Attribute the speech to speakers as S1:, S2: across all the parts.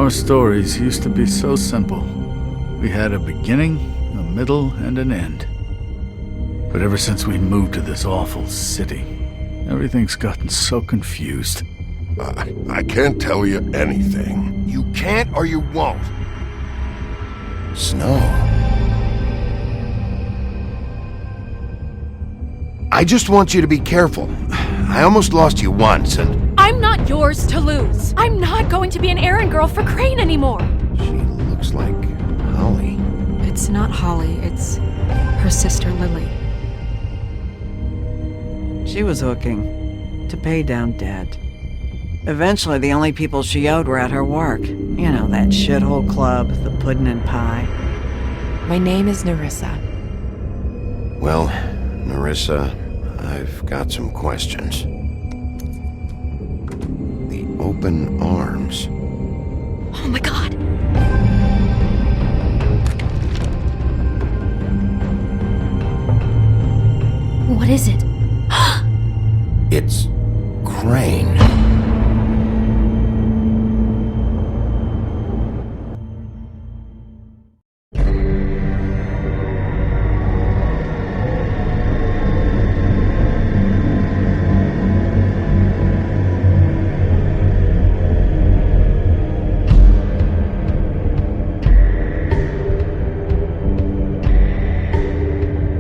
S1: Our stories used to be so simple. We had a beginning, a middle, and an end. But ever since we moved to this awful city, everything's gotten so confused.
S2: I can't tell you anything.
S3: You can't or you won't.
S2: Snow.
S3: I just want you to be careful. I almost lost you once, and...
S4: I'm not yours to lose. I'm not going to be an errand girl for Crane anymore.
S3: She looks like Holly.
S5: It's not Holly, it's her sister Lily.
S6: She was hooking to pay down debt. Eventually, the only people she owed were at her work. You know, that shithole club, the pudding and pie.
S5: My name is Nerissa.
S3: Well, Nerissa, I've got some questions. The open arms.
S4: Oh my god. What is it?
S3: It's Crane.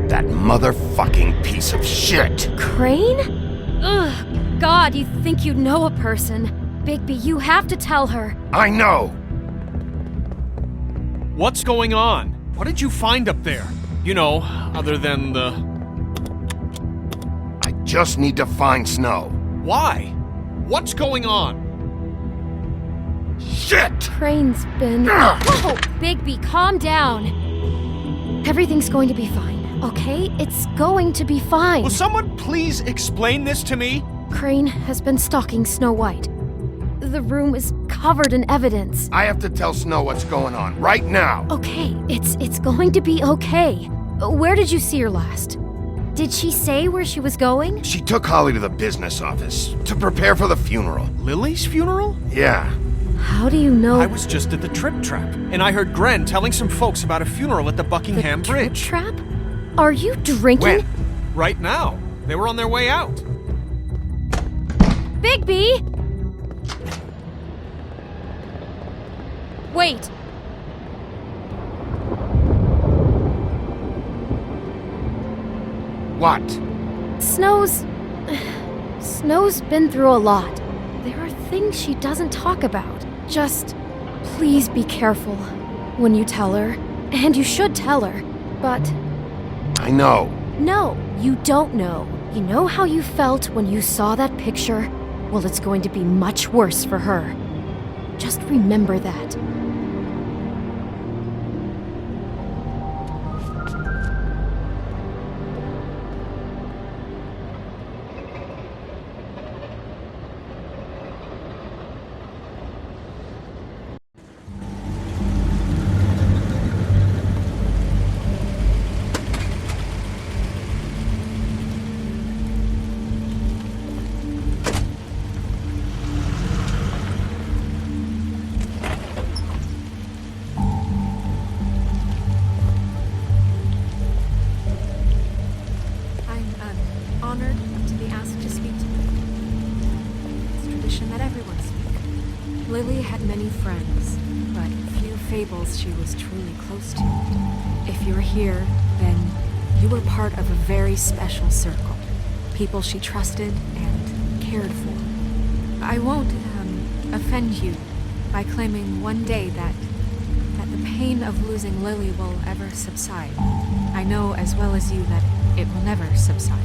S3: That motherfucking piece of shit!
S4: Crane? Ugh. God, you think you know a person. Bigby, you have to tell her.
S3: I know!
S7: What's going on? What did you find up there? You know, other than the...
S3: I just need to find Snow.
S7: Why? What's going on?
S3: Shit!
S4: Crane's been... Whoa! Bigby, calm down. Everything's going to be fine, okay? It's going to be fine.
S7: Will someone please explain this to me?
S4: Crane has been stalking Snow White. The room is covered in evidence.
S3: I have to tell Snow what's going on, right now!
S4: Okay, it's going to be okay. Where did you see her last? Did she say where she was going?
S3: She took Holly to the business office to prepare for the funeral.
S7: Lily's funeral?
S3: Yeah.
S4: How do you know?
S7: I was just at the Trip Trap, and I heard Gren telling some folks about a funeral at the Buckingham
S4: the
S7: Bridge.
S4: Trip Trap? Are you drinking?
S3: When?
S7: Right now. They were on their way out.
S4: Bigby! Wait.
S3: What?
S4: Snow's been through a lot. There are things she doesn't talk about. Just please be careful when you tell her. And you should tell her. But
S3: I know.
S4: no, you don't know. You know how you felt when you saw that picture? Well, it's going to be much worse for her. Just remember that. Honored to be asked to speak to you. It's tradition that everyone speak. Lily had many friends, but few fables she was truly close to. If you're here, then you were part of a very special circle. People she trusted and cared for. I won't offend you by claiming one day that the pain of losing Lily will ever subside. I know as well as you that it will never subside.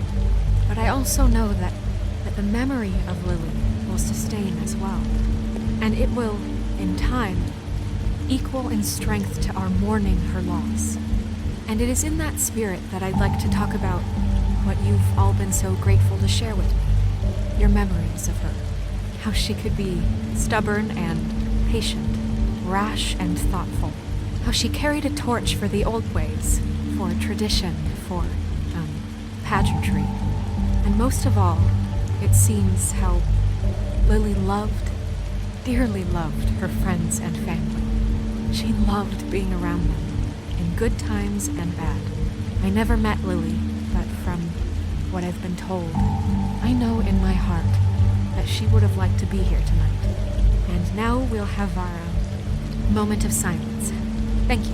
S4: But I also know that the memory of Lily will sustain as well. And it will, in time, equal in strength to our mourning her loss. And it is in that spirit that I'd like to talk about what you've all been so grateful to share with me. Your memories of her. How she could be stubborn and patient, rash and thoughtful. How she carried a torch for the old ways, for tradition, for, pageantry. And most of all, it seems how Lily loved dearly loved her friends and family. She loved being around them, in good times and bad. I never met Lily, but from what I've been told, I know in my heart that she would have liked to be here tonight. And now we'll have our moment of silence. Thank you.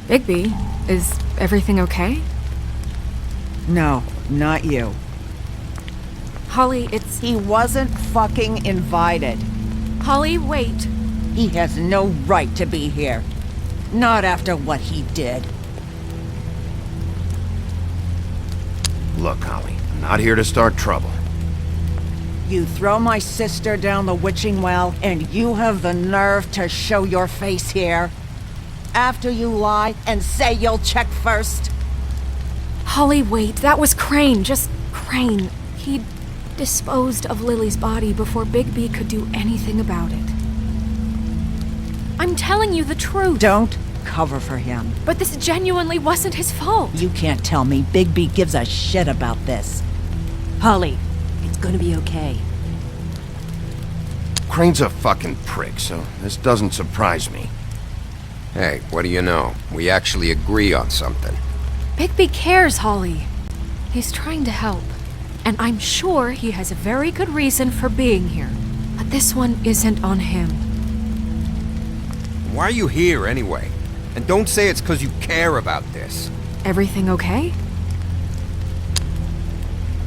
S4: Bigby, is everything okay?
S6: No, not you.
S4: Holly, it's...
S6: He wasn't fucking invited.
S4: Holly, wait.
S6: He has no right to be here. Not after what he did.
S3: Look, Holly, I'm not here to start trouble.
S6: You throw my sister down the witching well, and you have the nerve to show your face here? After you lie and say you'll check first?
S4: Holly, wait. That was Crane. Just Crane. He disposed of Lily's body before Bigby could do anything about it. I'm telling you the truth.
S6: Don't cover for him.
S4: But this genuinely wasn't his fault.
S6: You can't tell me Bigby gives a shit about this.
S8: Holly, it's gonna be okay.
S3: Crane's a fucking prick, so this doesn't surprise me.
S9: Hey, what do you know? We actually agree on something.
S4: Bigby cares, Holly. He's trying to help. And I'm sure he has a very good reason for being here. But this one isn't on him.
S9: Why are you here anyway? And don't say it's because you care about this.
S4: Everything okay?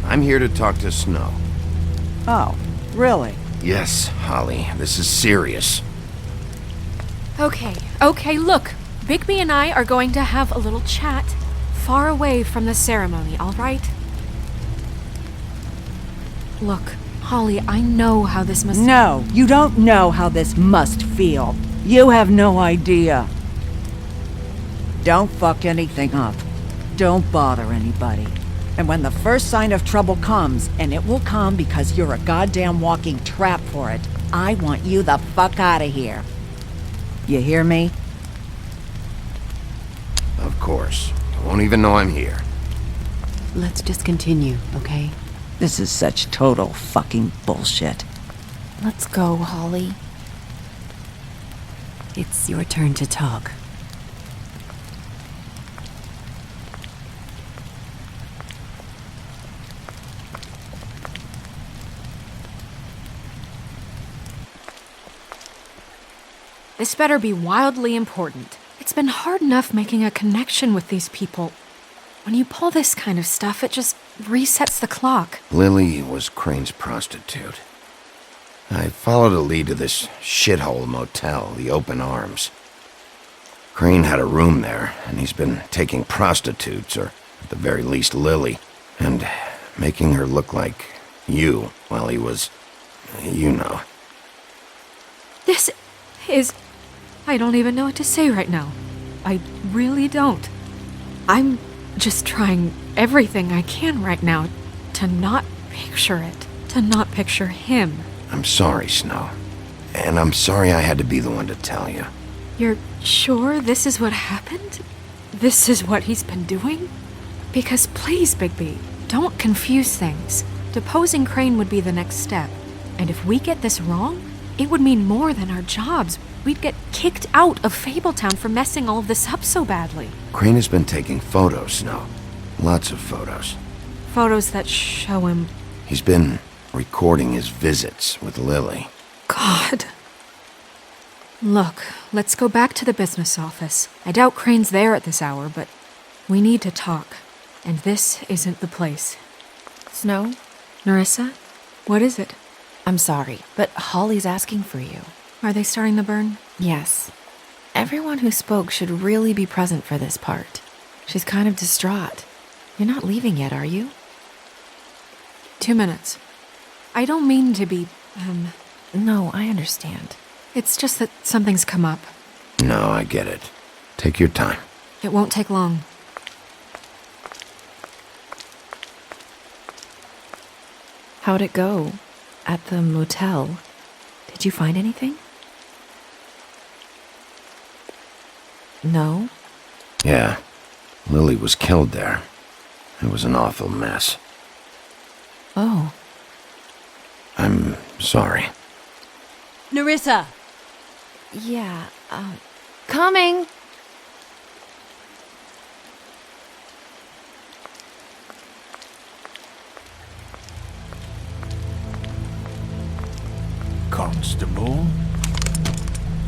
S3: I'm here to talk to Snow.
S6: Oh, really?
S3: Yes, Holly, this is serious.
S4: Okay, look. Bigby and I are going to have a little chat far away from the ceremony, all right? Look, Holly, I know how this must...
S6: No, you don't know how this must feel. You have no idea. Don't fuck anything up. Don't bother anybody. And when the first sign of trouble comes, and it will come because you're a goddamn walking trap for it, I want you the fuck out of here. You hear me?
S3: Of course. You won't even know I'm here.
S8: Let's just continue, okay?
S6: This is such total fucking bullshit.
S8: Let's go, Holly. It's your turn to talk.
S4: This better be wildly important. It's been hard enough making a connection with these people. When you pull this kind of stuff, it just resets the clock.
S3: Lily was Crane's prostitute. I followed a lead to this shithole motel, the Open Arms. Crane had a room there, and he's been taking prostitutes, or at the very least Lily, and making her look like you while he was, you know.
S4: This is... I don't even know what to say right now. I really don't. I'm just trying everything I can right now to not picture it, to not picture him.
S3: I'm sorry, Snow. And I'm sorry I had to be the one to tell you.
S4: You're sure this is what happened? This is what he's been doing? Because please, Bigby, don't confuse things. Deposing Crane would be the next step. And if we get this wrong, it would mean more than our jobs. We'd get kicked out of Fabletown for messing all of this up so badly.
S3: Crane has been taking photos, Snow. Lots of photos.
S4: Photos that show him...
S3: He's been recording his visits with Lily.
S4: God. Look, let's go back to the business office. I doubt Crane's there at this hour, but we need to talk. And this isn't the place.
S8: Snow?
S4: Nerissa? What is it?
S8: I'm sorry, but Holly's asking for you.
S4: Are they starting the burn?
S8: Yes. Everyone who spoke should really be present for this part. She's kind of distraught. You're not leaving yet, are you?
S4: 2 minutes. I don't mean to be,
S8: No, I understand.
S4: It's just that something's come up.
S3: No, I get it. Take your time.
S4: It won't take long.
S8: How'd it go? At the motel? Did you find anything? No?
S3: Yeah. Lily was killed there. It was an awful mess.
S8: Oh.
S3: I'm sorry.
S5: Nerissa!
S8: Yeah, coming!
S10: Constable?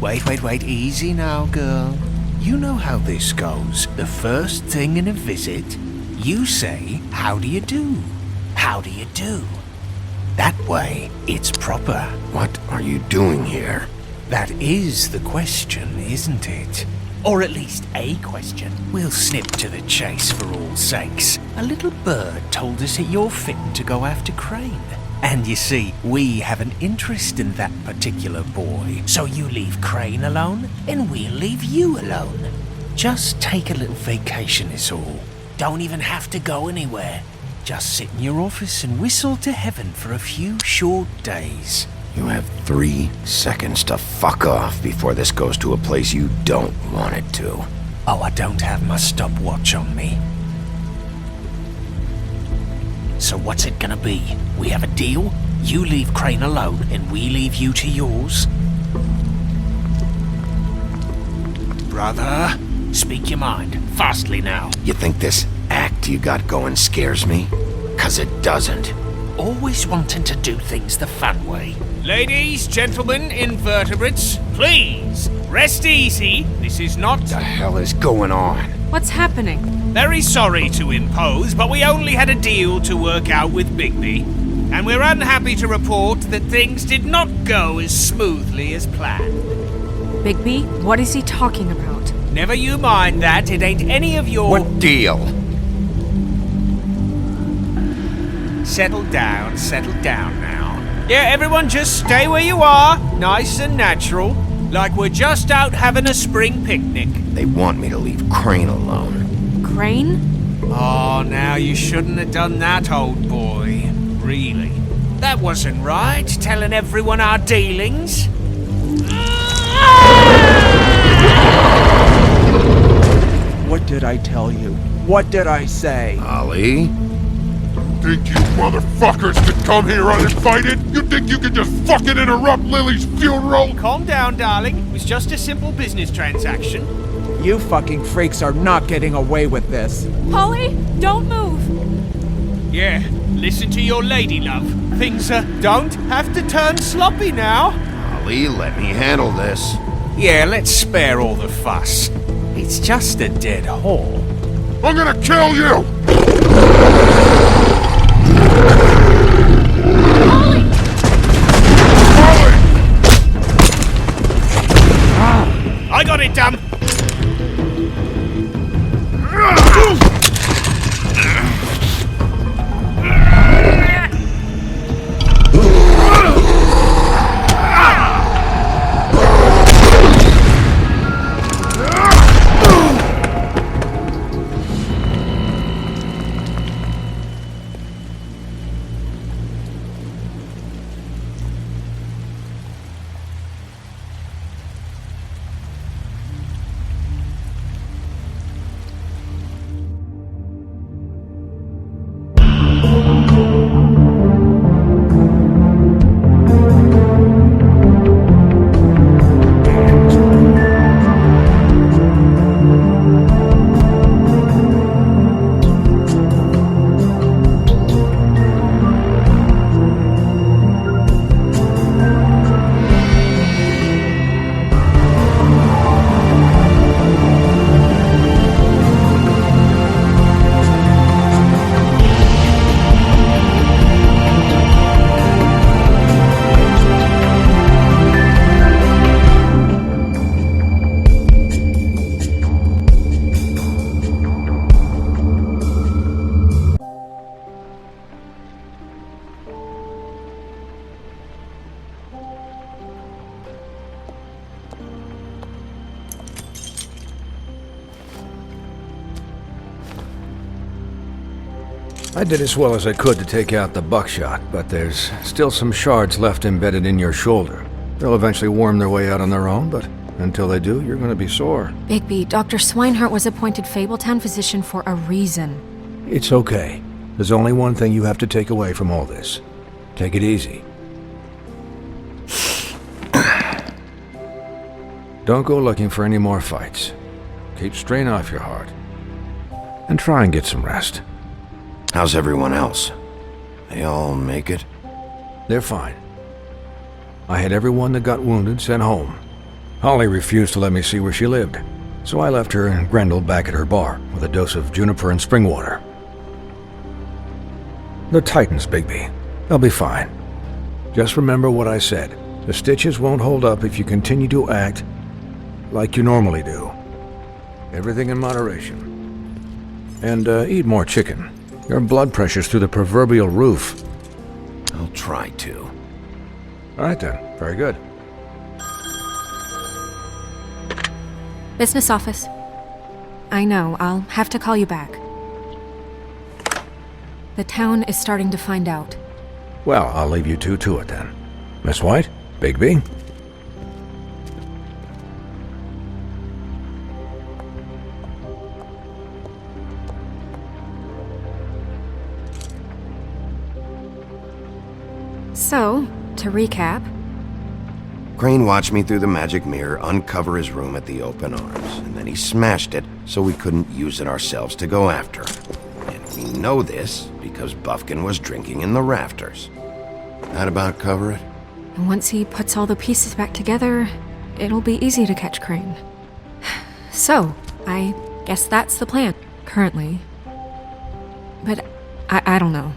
S10: Wait, easy now, girl. You know how this goes. The first thing in a visit, you say, "How do you do? How do you do?" That way, it's proper.
S3: What are you doing here?
S10: That is the question, isn't it? Or at least a question. We'll snip to the chase for all sakes. A little bird told us that you're fitting to go after Crane. And you see, we have an interest in that particular boy. So you leave Crane alone, and we'll leave you alone. Just take a little vacation is all. Don't even have to go anywhere. Just sit in your office and whistle to heaven for a few short days.
S3: You have 3 seconds to fuck off before this goes to a place you don't want it to.
S10: Oh, I don't have my stopwatch on me. So what's it gonna be? We have a deal? You leave Crane alone, and we leave you to yours? Brother, speak your mind. Fastly now.
S3: You think this act you got going scares me? 'Cause it doesn't.
S10: Always wanting to do things the fun way. Ladies, gentlemen, invertebrates, please, rest easy. This is not...
S3: What the hell is going on?
S5: What's happening?
S10: Very sorry to impose, but we only had a deal to work out with Bigby. And we're unhappy to report that things did not go as smoothly as planned.
S5: Bigby, what is he talking about?
S10: Never you mind that, it ain't any of your...
S3: What deal?
S10: Settle down now. Yeah, everyone just stay where you are, nice and natural, like we're just out having a spring picnic.
S3: They want me to leave Crane alone.
S5: Crane?
S10: Oh, now you shouldn't have done that, old boy. Really. That wasn't right, telling everyone our dealings.
S11: What did I tell you? What did I say?
S3: Ollie?
S2: Think you motherfuckers could come here uninvited? You think you can just fucking interrupt Lily's funeral?
S10: Calm down, darling. It was just a simple business transaction.
S11: You fucking freaks are not getting away with this.
S5: Polly, don't move!
S10: Yeah, listen to your lady, love. Things don't have to turn sloppy now.
S3: Ollie, let me handle this.
S10: Yeah, let's spare all the fuss. It's just a dead hole.
S2: I'm gonna kill you!
S10: I got it, damn!
S12: I did as well as I could to take out the buckshot, but there's still some shards left embedded in your shoulder. They'll eventually worm their way out on their own, but until they do, you're gonna be sore.
S4: Bigby, Dr. Swinehart was appointed Fabletown physician for a reason.
S12: It's okay. There's only one thing you have to take away from all this. Take it easy. Don't go looking for any more fights. Keep strain off your heart. And try and get some rest.
S3: How's everyone else? They all make it?
S12: They're fine. I had everyone that got wounded sent home. Holly refused to let me see where she lived, so I left her and Grendel back at her bar with a dose of juniper and spring water. The Titans, Bigby. They'll be fine. Just remember what I said. The stitches won't hold up if you continue to act like you normally do. Everything in moderation. And eat more chicken. Your blood pressure's through the proverbial roof.
S3: I'll try to.
S12: All right then. Very good.
S4: Business office. I know, I'll have to call you back. The town is starting to find out.
S12: Well, I'll leave you two to it then. Miss White? Bigby?
S4: So, to recap...
S3: Crane watched me through the magic mirror uncover his room at the open arms, and then he smashed it so we couldn't use it ourselves to go after him. And we know this because Buffkin was drinking in the rafters. That about cover it?
S4: And once he puts all the pieces back together, it'll be easy to catch Crane. So, I guess that's the plan, currently. But I don't know.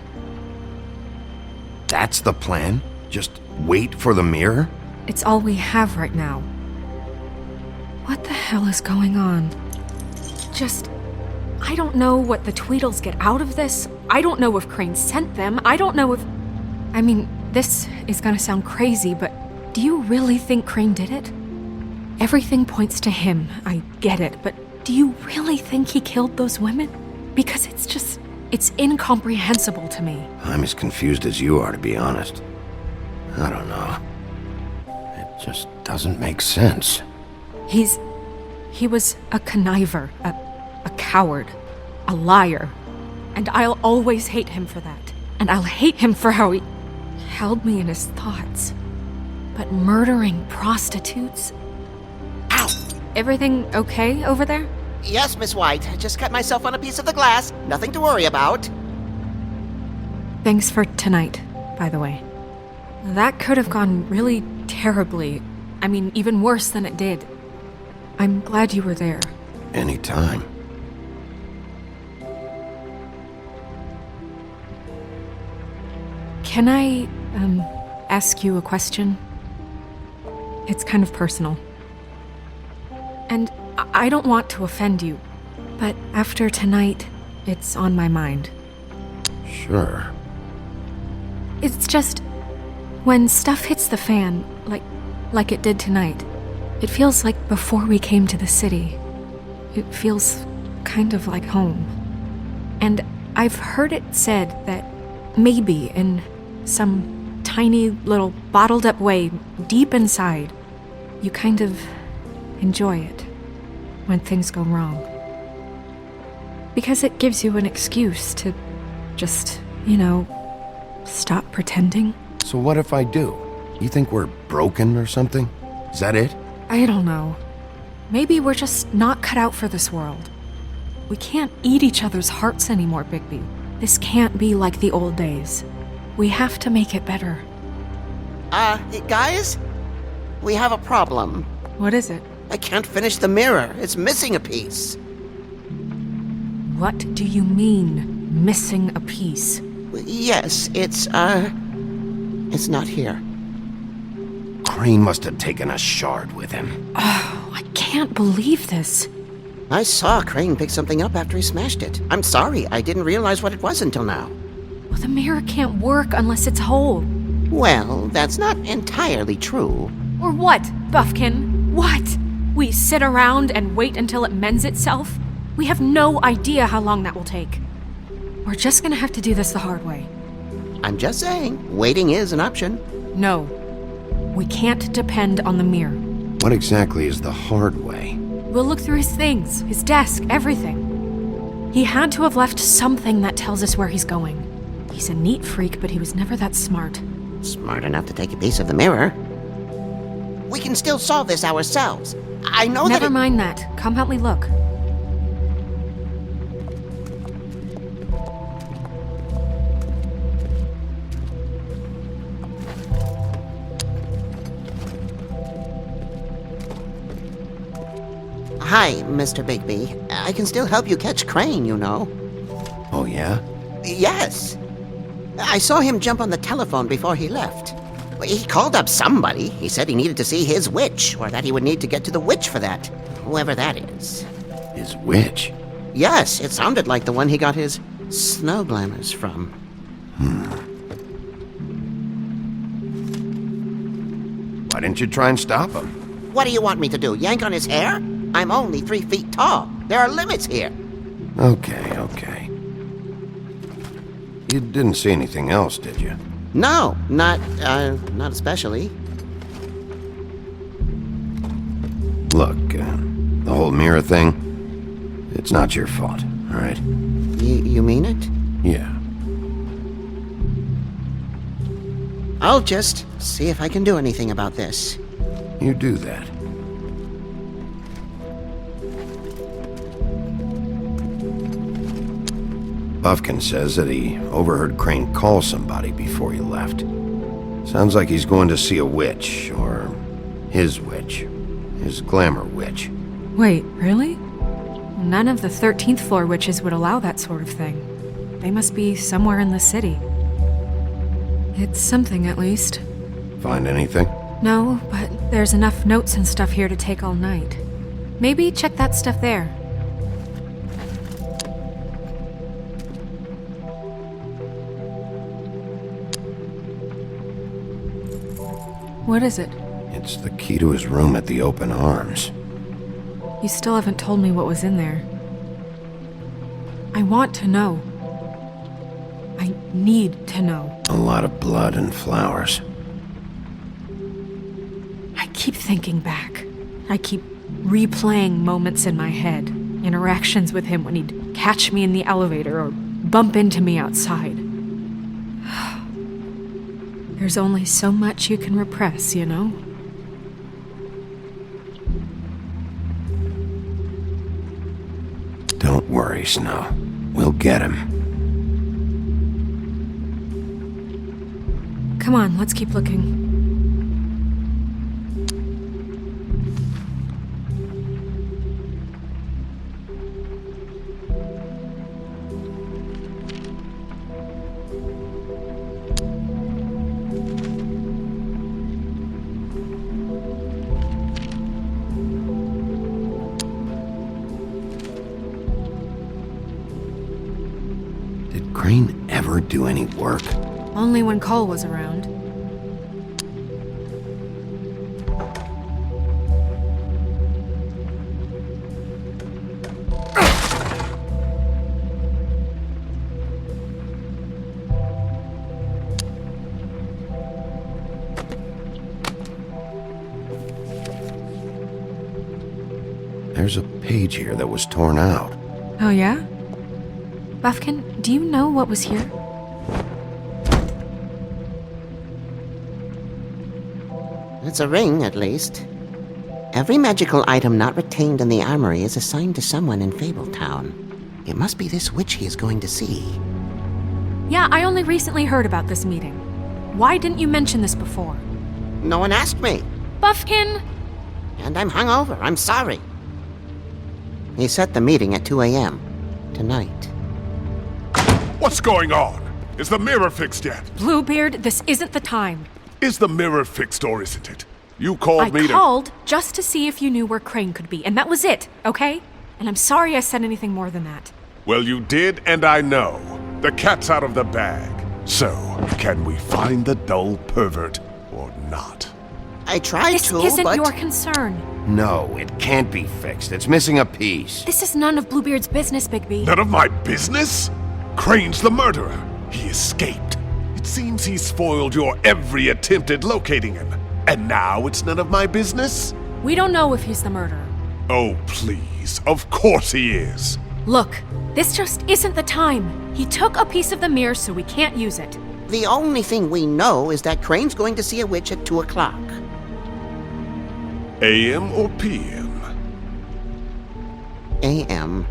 S3: That's the plan? Just wait for the mirror?
S4: It's all we have right now. What the hell is going on? I don't know what the Tweedles get out of this. I don't know if Crane sent them. I don't know if... I mean, this is gonna sound crazy, but do you really think Crane did it? Everything points to him, I get it, but do you really think he killed those women? Because it's incomprehensible to me.
S3: I'm as confused as you are, to be honest. I don't know. It just doesn't make sense.
S4: He was a conniver, a coward, a liar. And I'll always hate him for that. And I'll hate him for how he held me in his thoughts. But murdering prostitutes?
S13: Ow!
S4: Everything okay over there?
S13: Yes, Miss White. I just cut myself on a piece of the glass. Nothing to worry about.
S4: Thanks for tonight, by the way. That could have gone really terribly. I mean, even worse than it did. I'm glad you were there.
S3: Anytime.
S4: Can I, ask you a question? It's kind of personal. And I don't want to offend you, but after tonight, it's on my mind.
S3: Sure.
S4: It's just... when stuff hits the fan, like it did tonight, it feels like before we came to the city. It feels kind of like home. And I've heard it said that maybe in some tiny little bottled up way deep inside, you kind of enjoy it when things go wrong. Because it gives you an excuse to just, stop pretending.
S3: So what if I do? You think we're broken or something? Is that it?
S4: I don't know. Maybe we're just not cut out for this world. We can't eat each other's hearts anymore, Bigby. This can't be like the old days. We have to make it better.
S13: Guys? We have a problem.
S4: What is it?
S13: I can't finish the mirror. It's missing a piece.
S4: What do you mean, missing a piece?
S13: Yes, it's not here.
S3: Crane must have taken a shard with him.
S4: Oh, I can't believe this.
S13: I saw Crane pick something up after he smashed it. I'm sorry, I didn't realize what it was until now.
S4: Well, the mirror can't work unless it's whole.
S13: Well, that's not entirely true.
S4: Or what, Buffkin? What? We sit around and wait until it mends itself? We have no idea how long that will take. We're just gonna have to do this the hard way.
S13: I'm just saying, waiting is an option.
S4: No. We can't depend on the mirror.
S3: What exactly is the hard way?
S4: We'll look through his things, his desk, everything. He had to have left something that tells us where he's going. He's a neat freak, but he was never that smart.
S13: Smart enough to take a piece of the mirror. We can still solve this ourselves. I know
S4: Never mind that. Come help me look.
S13: Hi, Mr. Bigby. I can still help you catch Crane, you know.
S3: Oh, yeah?
S13: Yes. I saw him jump on the telephone before he left. He called up somebody. He said he needed to see his witch, or that he would need to get to the witch for that. Whoever that is.
S3: His witch?
S13: Yes, it sounded like the one he got his snow glamours from.
S3: Why didn't you try and stop him?
S13: What do you want me to do, yank on his hair? I'm only 3 feet tall. There are limits here.
S3: Okay. You didn't see anything else, did you?
S13: No, not especially.
S3: Look, the whole mirror thing, it's not your fault, all right?
S13: You mean it?
S3: Yeah.
S13: I'll just see if I can do anything about this.
S3: You do that. Buffkin says that he overheard Crane call somebody before he left. Sounds like he's going to see a witch, or his witch. His glamour witch.
S4: Wait, really? None of the 13th floor witches would allow that sort of thing. They must be somewhere in the city. It's something, at least.
S3: Find anything?
S4: No, but there's enough notes and stuff here to take all night. Maybe check that stuff there. What is it?
S3: It's the key to his room at the Open Arms.
S4: You still haven't told me what was in there. I want to know. I need to know.
S3: A lot of blood and flowers.
S4: I keep thinking back. I keep replaying moments in my head. Interactions with him when he'd catch me in the elevator or bump into me outside. There's only so much you can repress, you know?
S3: Don't worry, Snow. We'll get him.
S4: Come on, let's keep looking.
S3: Did Crane ever do any work?
S4: Only when Cole was around.
S3: There's a page here that was torn out.
S4: Oh, yeah? Buffkin, do you know what was here?
S13: It's a ring, at least. Every magical item not retained in the armory is assigned to someone in Fabletown. It must be this witch he is going to see.
S4: Yeah, I only recently heard about this meeting. Why didn't you mention this before?
S13: No one asked me.
S4: Buffkin!
S13: And I'm hungover. I'm sorry. He set the meeting at 2 a.m. tonight.
S2: What's going on? Is the mirror fixed yet?
S4: Bluebeard, this isn't the time.
S2: Is the mirror fixed or isn't it? You called me
S4: I
S2: to...
S4: called just to see if you knew where Crane could be, and that was it, okay? And I'm sorry I said anything more than that.
S2: Well, you did, and I know. The cat's out of the bag. So, can we find the dull pervert or not?
S13: I tried
S4: This
S13: to,
S4: isn't
S13: but...
S4: your concern.
S3: No, it can't be fixed. It's missing a piece.
S4: This is none of Bluebeard's business, Bigby.
S2: None of my business? Crane's the murderer. He escaped. It seems he spoiled your every attempt at locating him. And now it's none of my business?
S4: We don't know if he's the murderer.
S2: Oh, please. Of course he is.
S4: Look, this just isn't the time. He took a piece of the mirror, so we can't use it.
S13: The only thing we know is that Crane's going to see a witch at 2 o'clock.
S2: AM or PM?
S13: AM.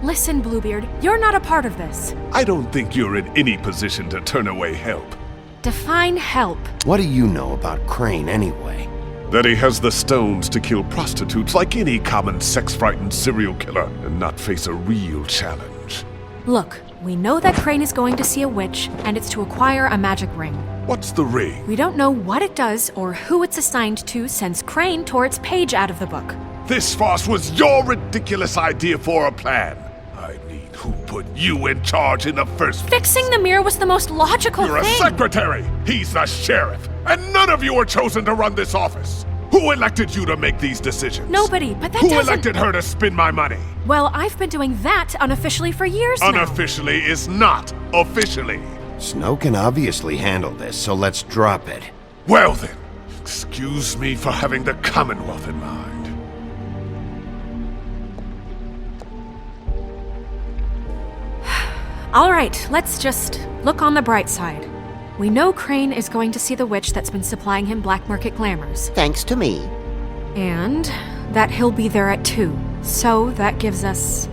S4: Listen, Bluebeard, you're not a part of this.
S2: I don't think you're in any position to turn away help.
S4: Define help.
S3: What do you know about Crane anyway?
S2: That he has the stones to kill prostitutes like any common sex-frightened serial killer and not face a real challenge.
S4: Look, we know that Crane is going to see a witch, and it's to acquire a magic ring.
S2: What's the ring?
S4: We don't know what it does or who it's assigned to since Crane tore its page out of the book.
S2: This farce was your ridiculous idea for a plan. I mean, who put you in charge in the first place?
S4: Fixing the mirror was the most logical
S2: You're
S4: thing.
S2: a secretary! He's the sheriff! And none of you were chosen to run this office! Who elected you to make these decisions?
S4: Nobody, but that
S2: Who
S4: doesn't...
S2: elected her to spend my money?
S4: Well, I've been doing that unofficially for years now.
S2: Unofficially is not officially.
S3: Snow can obviously handle this, so let's drop it.
S2: Well then, excuse me for having the Commonwealth in mind.
S4: All right, let's just look on the bright side. We know Crane is going to see the witch that's been supplying him black market glamours.
S13: Thanks to me.
S4: And that he'll be there at 2. So that gives us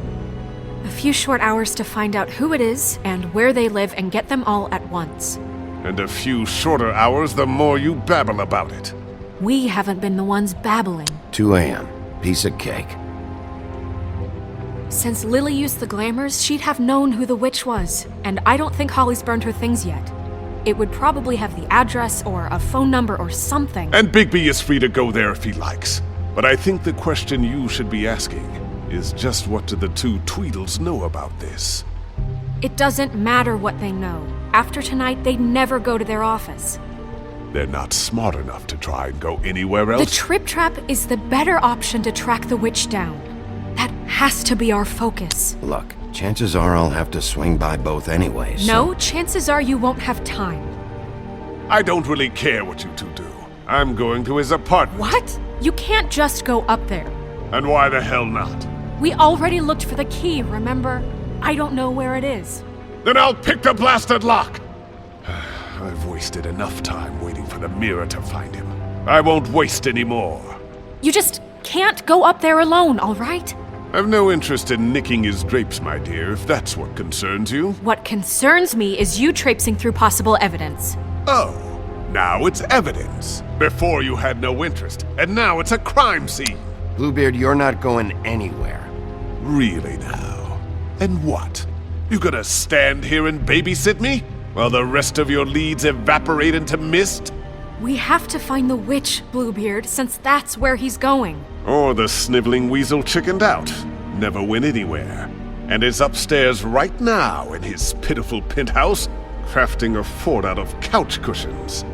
S4: a few short hours to find out who it is and where they live and get them all at once.
S2: And a few shorter hours the more you babble about it.
S4: We haven't been the ones babbling.
S3: 2 a.m. Piece of cake.
S4: Since Lily used the glamours, she'd have known who the witch was. And I don't think Holly's burned her things yet. It would probably have the address or a phone number or something.
S2: And Bigby is free to go there if he likes. But I think the question you should be asking is just what do the 2 Tweedles know about this?
S4: It doesn't matter what they know. After tonight, they'd never go to their office.
S2: They're not smart enough to try and go anywhere else.
S4: The Trip Trap is the better option to track the witch down. That has to be our focus.
S3: Look, chances are I'll have to swing by both anyways.
S4: No, chances are you won't have time.
S2: I don't really care what you 2 do. I'm going to his apartment.
S4: What? You can't just go up there.
S2: And why the hell not?
S4: We already looked for the key, remember? I don't know where it is.
S2: Then I'll pick the blasted lock! I've wasted enough time waiting for the mirror to find him. I won't waste any more.
S4: You just can't go up there alone, all right?
S2: I've no interest in nicking his drapes, my dear, if that's what concerns you.
S4: What concerns me is you traipsing through possible evidence.
S2: Oh, now it's evidence. Before you had no interest, and now it's a crime scene.
S3: Bluebeard, you're not going anywhere.
S2: Really now? And what? You gonna stand here and babysit me? While the rest of your leads evaporate into mist?
S4: We have to find the witch, Bluebeard, since that's where he's going.
S2: Or the sniveling weasel chickened out, never went anywhere, and is upstairs right now in his pitiful penthouse, crafting a fort out of couch cushions.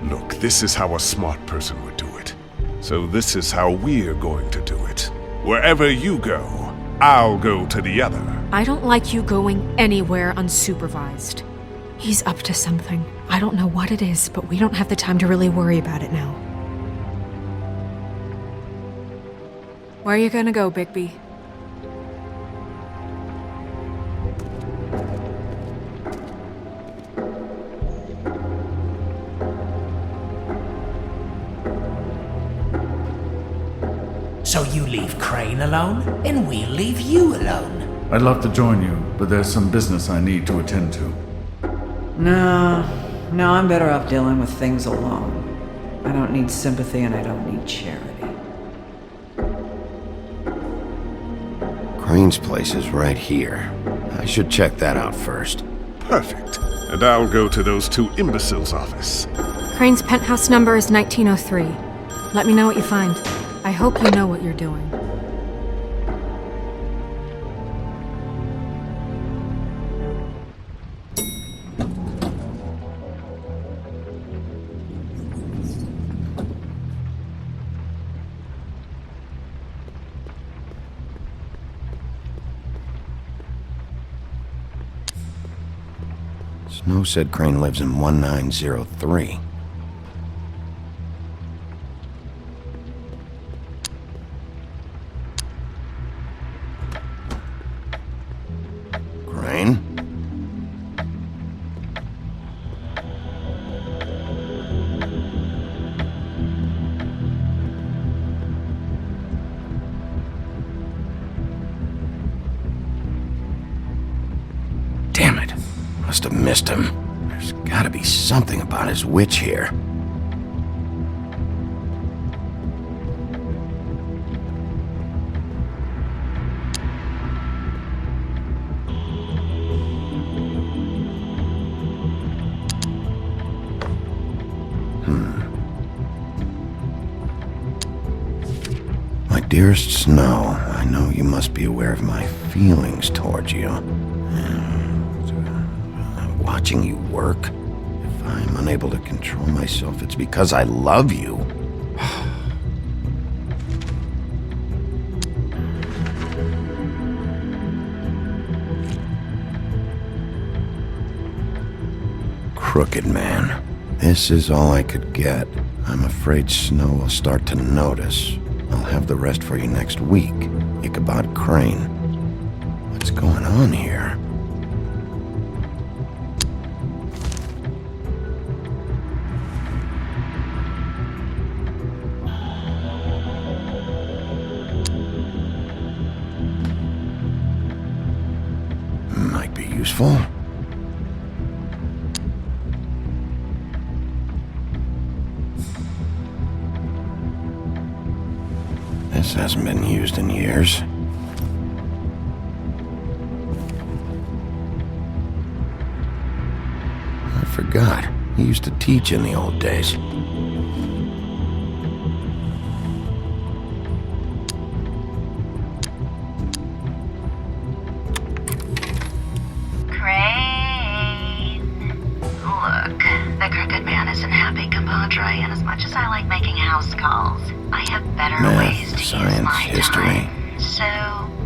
S2: Look, this is how a smart person would do it. So this is how we're going to do it. Wherever you go, I'll go to the other.
S4: I don't like you going anywhere unsupervised. He's up to something. I don't know what it is, but we don't have the time to really worry about it now. Where are you gonna go, Bigby?
S10: So you leave Crane alone, and we'll leave you alone.
S1: I'd love to join you, but there's some business I need to attend to.
S6: No, I'm better off dealing with things alone. I don't need sympathy and I don't need charity.
S3: Crane's place is right here. I should check that out first.
S2: Perfect. And I'll go to those 2 imbeciles' office.
S4: Crane's penthouse number is 1903. Let me know what you find. I hope you know what you're doing.
S3: Snow said Crane lives in 1903. Must have missed him. There's gotta be something about his witch here. My dearest Snow, I know you must be aware of my feelings towards you. Watching you work, if I'm unable to control myself, it's because I love you. Crooked man. This is all I could get. I'm afraid Snow will start to notice. I'll have the rest for you next week. Ichabod Crane. What's going on here? Might be useful. This hasn't been used in years. I forgot. He used to teach in the old days.
S14: Look, the crooked man isn't happy, compadre, and as much as I like making house calls, I have better ways to use my
S3: history.
S14: time. So,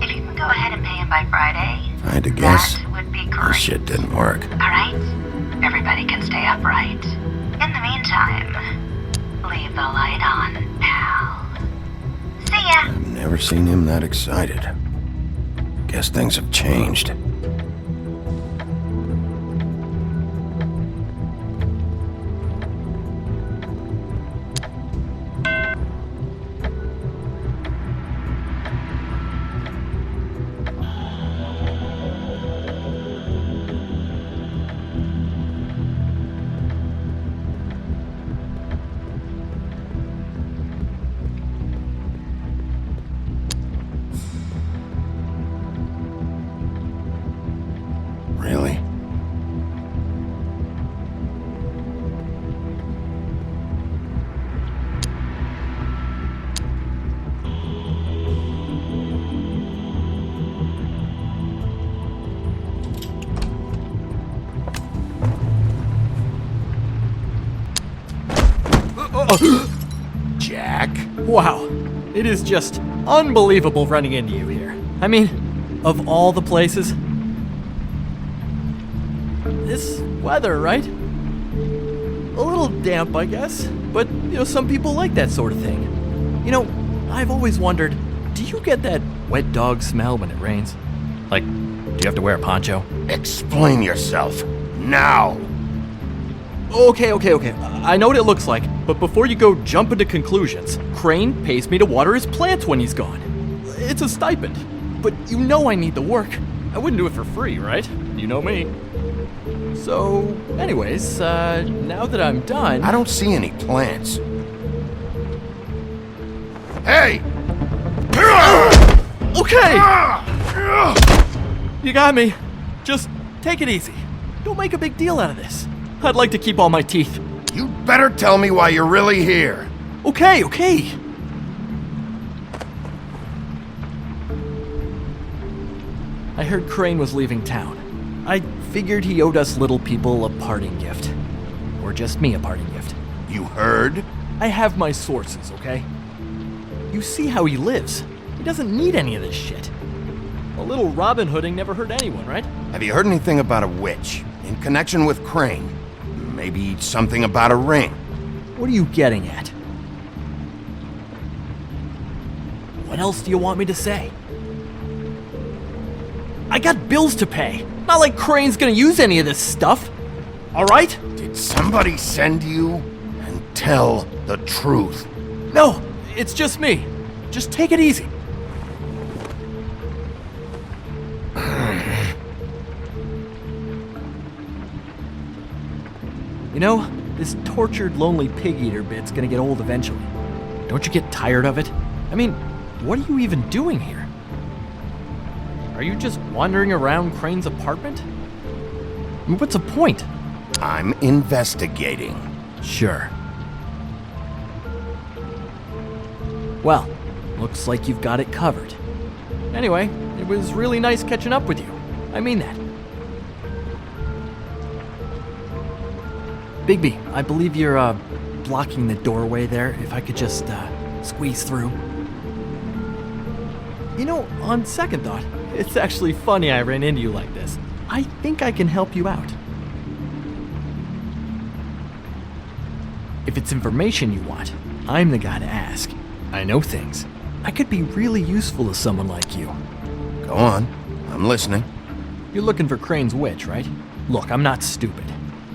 S14: if you can go ahead and pay him by Friday,
S3: If I had to guess,
S14: that would be
S3: this
S14: great.
S3: shit didn't work.
S14: Alright? Everybody can stay upright. In the meantime, leave the light on, pal. See ya!
S3: I've never seen him that excited. Guess things have changed. Really? Jack?
S7: Wow, it is just unbelievable running into you here. I mean, of all the places. This weather, right? A little damp, I guess, but, some people like that sort of thing. I've always wondered, do you get that wet dog smell when it rains? Like, do you have to wear a poncho?
S3: Explain yourself, now!
S7: Okay. I know what it looks like, but before you go jumping to conclusions, Crane pays me to water his plants when he's gone. It's a stipend, but I need the work. I wouldn't do it for free, right? You know me. So, anyways, now that I'm done...
S3: I don't see any plants. Hey!
S7: Okay! You got me. Just take it easy. Don't make a big deal out of this. I'd like to keep all my teeth.
S3: You better tell me why you're really here.
S7: Okay. I heard Crane was leaving town. I figured he owed us little people a parting gift. Or just me a parting gift.
S3: You heard?
S7: I have my sources, okay? You see how he lives. He doesn't need any of this shit. A little Robin Hooding never hurt anyone, right?
S3: Have you heard anything about a witch in connection with Crane? Maybe something about a ring.
S7: What are you getting at? What else do you want me to say? I got bills to pay. Not like Crane's gonna use any of this stuff. All right?
S3: Did somebody send you? And tell the truth.
S7: No, it's just me. Just take it easy. You know, this tortured, lonely pig-eater bit's gonna get old eventually. Don't you get tired of it? I mean, what are you even doing here? Are you just wandering around Crane's apartment? I mean, what's the point?
S3: I'm investigating.
S7: Sure. Well, looks like you've got it covered. Anyway, it was really nice catching up with you. I mean that. Bigby, I believe you're, blocking the doorway there. If I could just, squeeze through. You know, on second thought, it's actually funny I ran into you like this. I think I can help you out. If it's information you want, I'm the guy to ask. I know things. I could be really useful to someone like you.
S3: Go on. I'm listening.
S7: You're looking for Crane's witch, right? Look, I'm not stupid.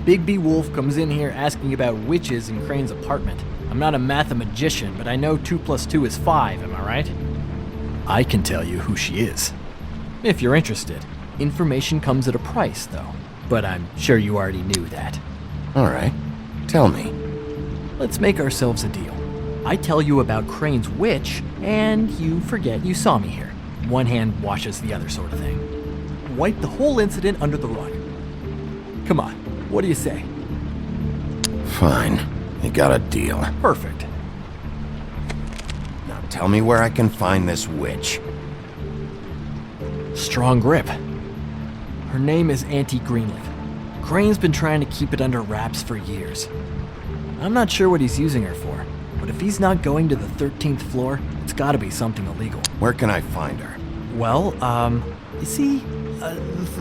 S7: Bigby Wolf comes in here asking about witches in Crane's apartment. I'm not a mathematician, but I know 2 + 2 is 5, am I right? I can tell you who she is. If you're interested. Information comes at a price, though. But I'm sure you already knew that.
S3: All right. Tell me.
S7: Let's make ourselves a deal. I tell you about Crane's witch, and you forget you saw me here. One hand washes the other sort of thing. Wipe the whole incident under the rug. Come on, what do you say?
S3: Fine. You got a deal.
S7: Perfect.
S3: Now tell me where I can find this witch.
S7: Strong grip. Her name is Auntie Greenleaf. Crane's been trying to keep it under wraps for years. I'm not sure what he's using her for, but if he's not going to the 13th floor, it's gotta be something illegal.
S3: Where can I find her?
S7: Well, you see,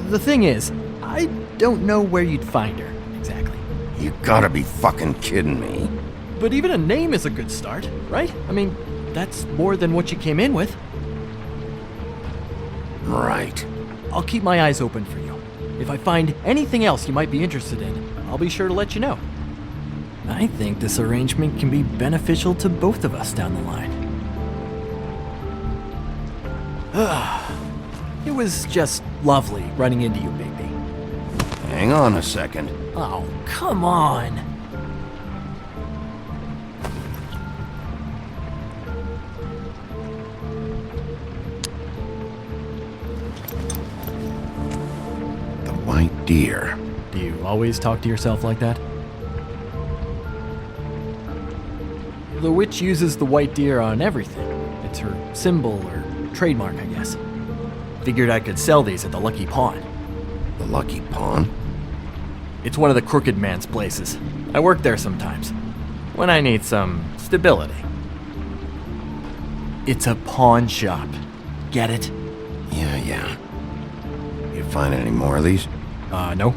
S7: the thing is, I don't know where you'd find her, exactly.
S3: You gotta be fucking kidding me.
S7: But even a name is a good start, right? I mean, that's more than what you came in with.
S3: Right.
S7: I'll keep my eyes open for you. If I find anything else you might be interested in, I'll be sure to let you know. I think this arrangement can be beneficial to both of us down the line. It was just lovely running into you, Bigby.
S3: Hang on a second.
S7: Oh, come on.
S3: The white deer.
S7: Do you always talk to yourself like that? The witch uses the white deer on everything. It's her symbol or trademark, I guess. Figured I could sell these at the Lucky Pawn.
S3: The Lucky Pawn?
S7: It's one of the crooked man's places. I work there sometimes, when I need some stability. It's a pawn shop. Get it?
S3: Yeah. You find any more of these?
S7: No.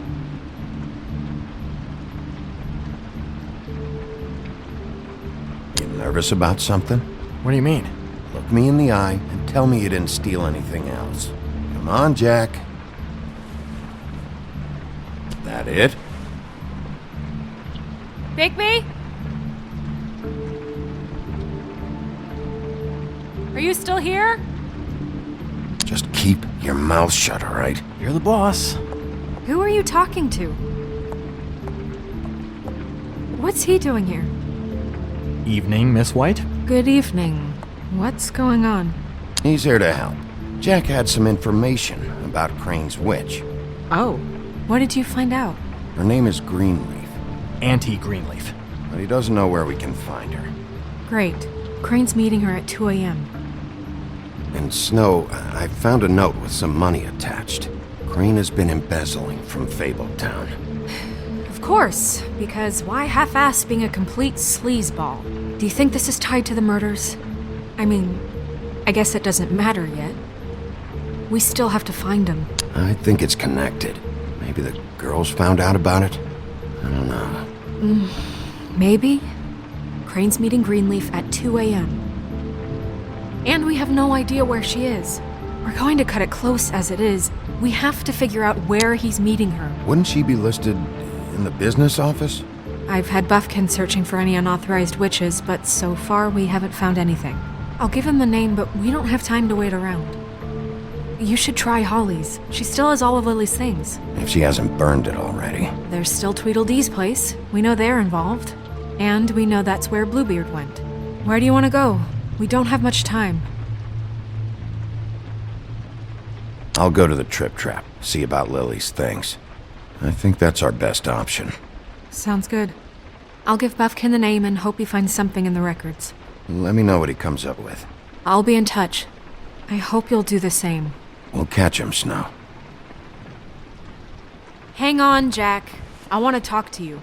S3: You nervous about something?
S7: What do you mean?
S3: Look me in the eye and tell me you didn't steal anything else. Come on, Jack. That it?
S4: Bigby? Are you still here?
S3: Just keep your mouth shut, all right?
S7: You're the boss.
S4: Who are you talking to? What's he doing here?
S7: Evening, Miss White.
S4: Good evening. What's going on?
S3: He's here to help. Jack had some information about Crane's witch.
S4: Oh, what did you find out?
S3: Her name is Greenleaf.
S7: Auntie Greenleaf.
S3: But he doesn't know where we can find her.
S4: Great. Crane's meeting her at 2 a.m.
S3: In Snow, I found a note with some money attached. Crane has been embezzling from Fabletown.
S4: Of course, because why half-ass being a complete sleazeball? Do you think this is tied to the murders? I mean, I guess it doesn't matter yet. We still have to find him.
S3: I think it's connected. Maybe the girls found out about it? I don't know.
S4: Maybe. Crane's meeting Greenleaf at 2 a.m. And we have no idea where she is. We're going to cut it close as it is. We have to figure out where he's meeting her.
S3: Wouldn't she be listed in the business office?
S4: I've had Buffkin searching for any unauthorized witches, but so far we haven't found anything. I'll give him the name, but we don't have time to wait around. You should try Holly's. She still has all of Lily's things.
S3: If she hasn't burned it already.
S4: There's still Tweedledee's place. We know they're involved. And we know that's where Bluebeard went. Where do you want to go? We don't have much time.
S3: I'll go to the Trip Trap, see about Lily's things. I think that's our best option.
S4: Sounds good. I'll give Buffkin the name and hope he finds something in the records.
S3: Let me know what he comes up with.
S4: I'll be in touch. I hope you'll do the same.
S3: We'll catch him, Snow.
S4: Hang on, Jack. I want to talk to you.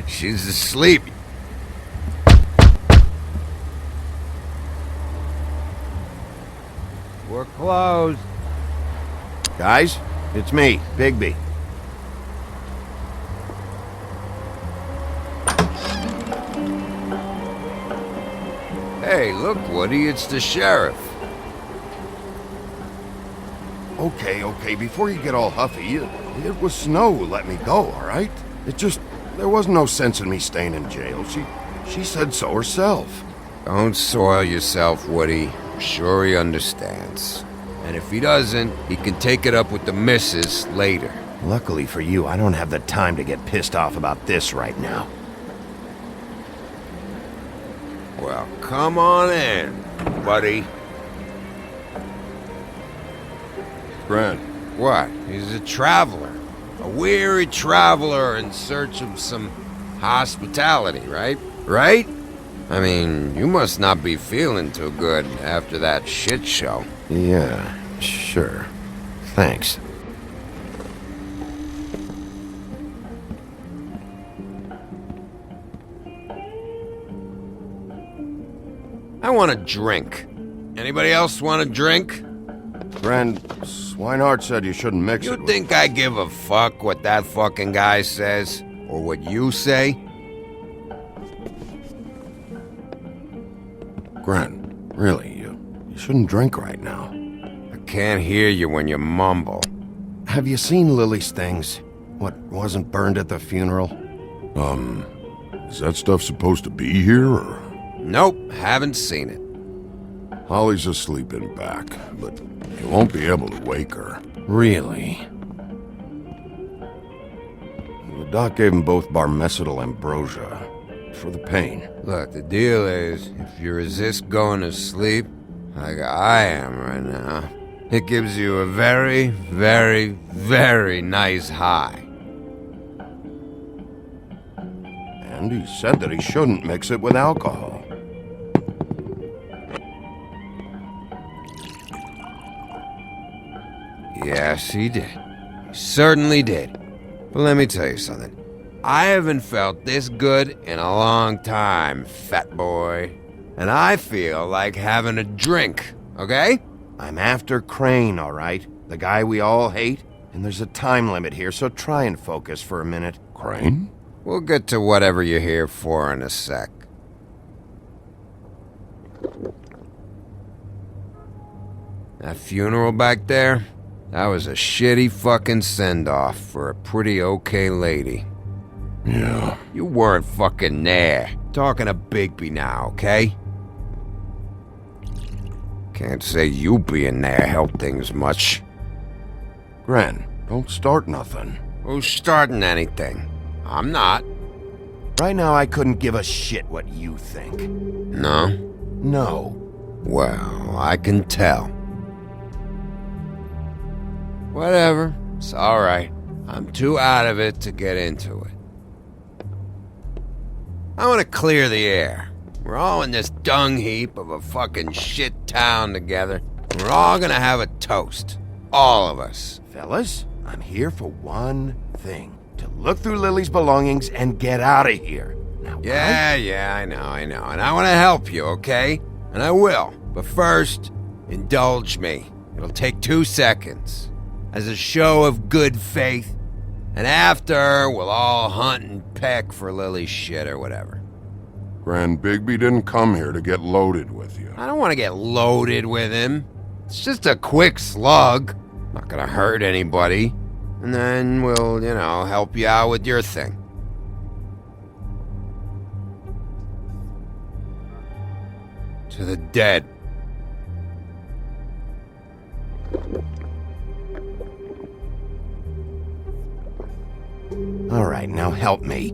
S9: She's asleep. We're closed.
S3: Guys, it's me, Bigby.
S9: Hey, look, Woody, it's the sheriff.
S3: Okay, before you get all huffy, it was Snow who let me go, all right? There was no sense in me staying in jail. She said so herself.
S9: Don't soil yourself, Woody. I'm sure he understands. And if he doesn't, he can take it up with the missus later.
S3: Luckily for you, I don't have the time to get pissed off about this right now.
S9: Well, come on in, buddy.
S3: Grant.
S9: What? He's a traveler. A weary traveler in search of some hospitality, right? Right? I mean, you must not be feeling too good after that shit show.
S3: Yeah, sure. Thanks.
S9: I want a drink. Anybody else want a drink?
S3: Friend, Swinehart said you shouldn't mix it.
S9: You think I give a fuck what that fucking guy says? Or what you say?
S3: Grant, really, you shouldn't drink right now.
S9: I can't hear you when you mumble.
S3: Have you seen Lily's things? What wasn't burned at the funeral?
S15: Is that stuff supposed to be here, or...?
S9: Nope, haven't seen it.
S15: Holly's asleep in back, but you won't be able to wake her.
S3: Really? The doc gave them both Barmecidal ambrosia for the pain.
S9: Look, the deal is, if you resist going to sleep, like I am right now, it gives you a very, very, very nice high.
S3: And he said that he shouldn't mix it with alcohol.
S9: Yes, he did. He certainly did. But let me tell you something. I haven't felt this good in a long time, fat boy. And I feel like having a drink, okay?
S3: I'm after Crane, all right? The guy we all hate. And there's a time limit here, so try and focus for a minute.
S15: Crane?
S9: We'll get to whatever you're here for in a sec. That funeral back there? That was a shitty fucking send-off for a pretty okay lady.
S15: Yeah.
S9: You weren't fucking there. Talking to Bigby now, okay? Can't say you being there helped things much.
S3: Gren, don't start nothing.
S9: Who's starting anything? I'm not.
S3: Right now, I couldn't give a shit what you think.
S9: No?
S3: No.
S9: Well, I can tell. Whatever. It's alright. I'm too out of it to get into it. I want to clear the air. We're all in this dung heap of a fucking shit town together. We're all gonna have a toast. All of us.
S3: Fellas, I'm here for one thing. To look through Lily's belongings and get out of here. Now,
S9: Yeah, I know. And I want to help you, okay? And I will. But first, indulge me. It'll take 2 seconds. As a show of good faith. And after, we'll all hunt and peck for Lily's shit or whatever.
S15: Grand Bigby didn't come here to get loaded with you.
S9: I don't want to get loaded with him. It's just a quick slug. Not gonna hurt anybody. And then we'll, help you out with your thing. To the dead.
S3: All right, now help me.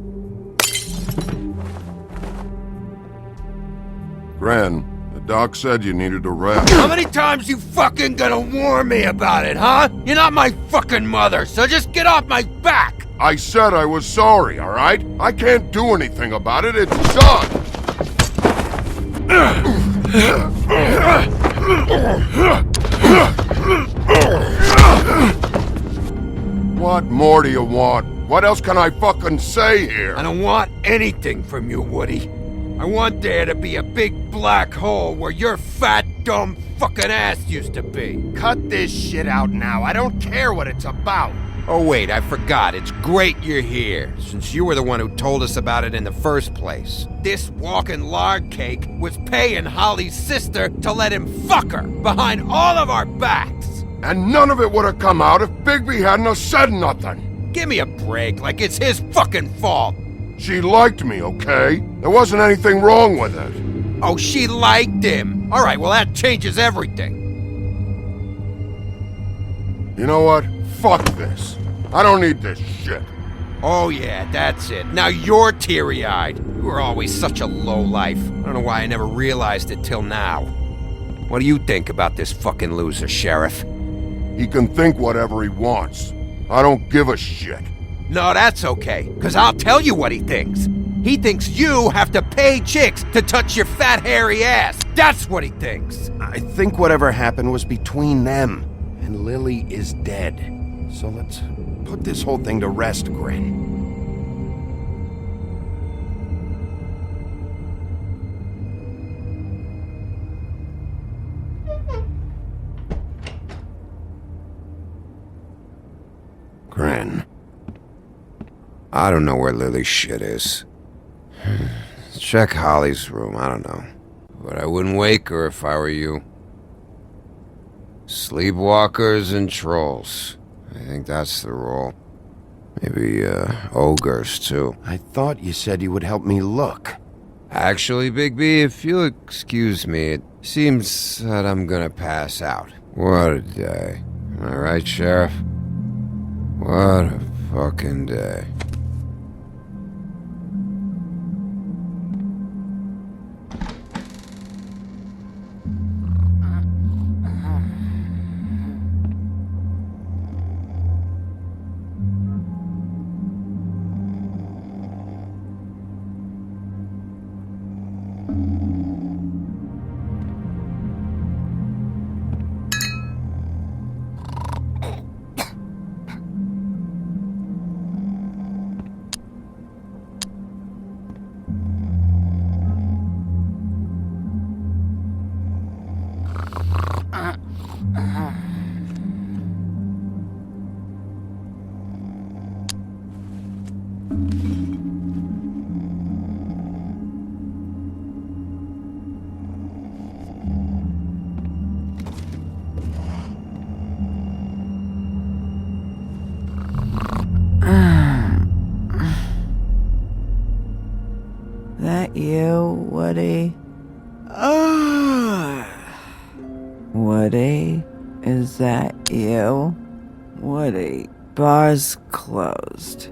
S15: Gran, the doc said you needed a rest.
S9: How many times you fucking gonna warn me about it, huh? You're not my fucking mother, so just get off my back!
S15: I said I was sorry, all right? I can't do anything about it. It's done. What more do you want? What else can I fucking say here?
S9: I don't want anything from you, Woody. I want there to be a big black hole where your fat, dumb fucking ass used to be.
S3: Cut this shit out now. I don't care what it's about.
S9: Oh wait, I forgot. It's great you're here, since you were the one who told us about it in the first place. This walking lard cake was paying Holly's sister to let him fuck her behind all of our backs.
S15: And none of it would have come out if Bigby hadn't have said nothing.
S9: Give me a break, like it's his fucking fault.
S15: She liked me, okay? There wasn't anything wrong with it.
S9: Oh, she liked him. All right, well that changes everything.
S15: You know what? Fuck this. I don't need this shit.
S9: Oh yeah, that's it. Now you're teary-eyed. You were always such a lowlife. I don't know why I never realized it till now. What do you think about this fucking loser, Sheriff?
S15: He can think whatever he wants. I don't give a shit.
S9: No, that's okay, because I'll tell you what he thinks. He thinks you have to pay chicks to touch your fat, hairy ass. That's what he thinks.
S3: I think whatever happened was between them, and Lily is dead. So let's put this whole thing to rest, Grin.
S9: Grin. I don't know where Lily's shit is. Check Holly's room, I don't know. But I wouldn't wake her if I were you. Sleepwalkers and trolls. I think that's the rule. Maybe, ogres, too.
S3: I thought you said you would help me look.
S9: Actually, Bigby, if you'll excuse me, it seems that I'm gonna pass out. What a day. Am I right, Sheriff? What a fucking day.
S6: That you, Woody? Woody? Is that you? Woody, bar's closed.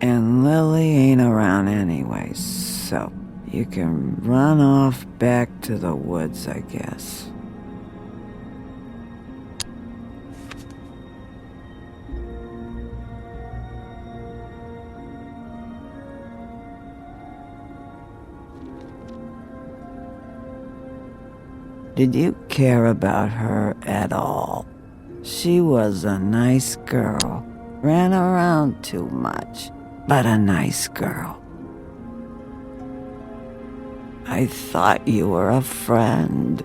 S6: And Lily ain't around anyway, so you can run off back to the woods, I guess. Did you care about her at all? She was a nice girl. Ran around too much, but a nice girl. I thought you were a friend.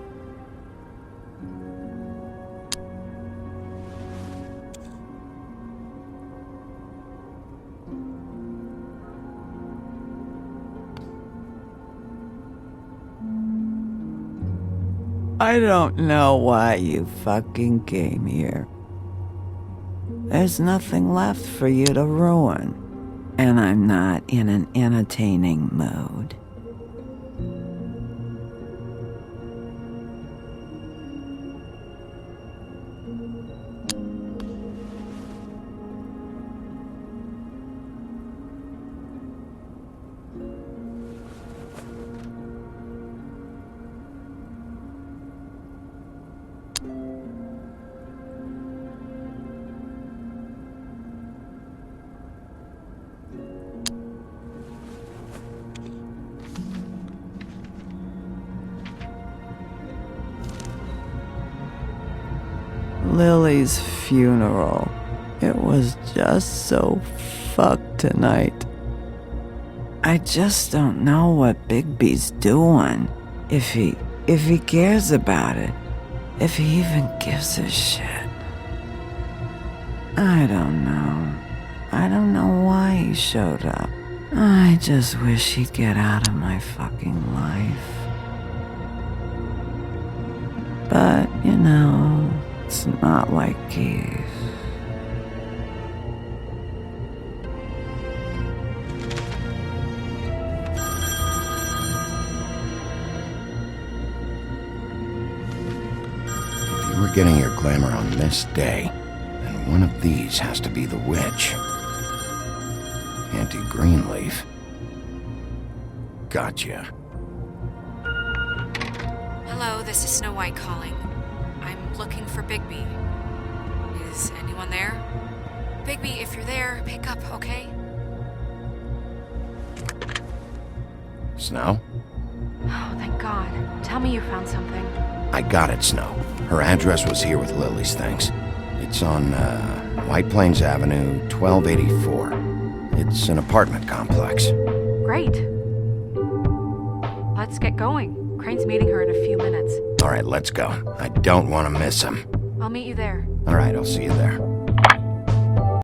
S6: I don't know why you fucking came here. There's nothing left for you to ruin. And I'm not in an entertaining mood. Lily's funeral. It was just so fucked tonight. I just don't know what Bigby's doing. If he cares about it. If he even gives a shit. I don't know. I don't know why he showed up. I just wish he'd get out of my fucking life. But, you know, it's not like Keith.
S3: If you were getting your glamour on this day, then one of these has to be the witch. Auntie Greenleaf. Gotcha.
S5: Hello, this is Snow White calling. I'm looking for Bigby. Is anyone there? Bigby, if you're there, pick up, okay?
S3: Snow?
S5: Oh, thank God. Tell me you found something.
S3: I got it, Snow. Her address was here with Lily's things. It's on, White Plains Avenue, 1284. It's an apartment complex.
S5: Great. Let's get going. Crane's meeting her in a few minutes.
S3: All right, let's go. I don't want to miss him.
S5: I'll meet you there.
S3: All right, I'll see you there.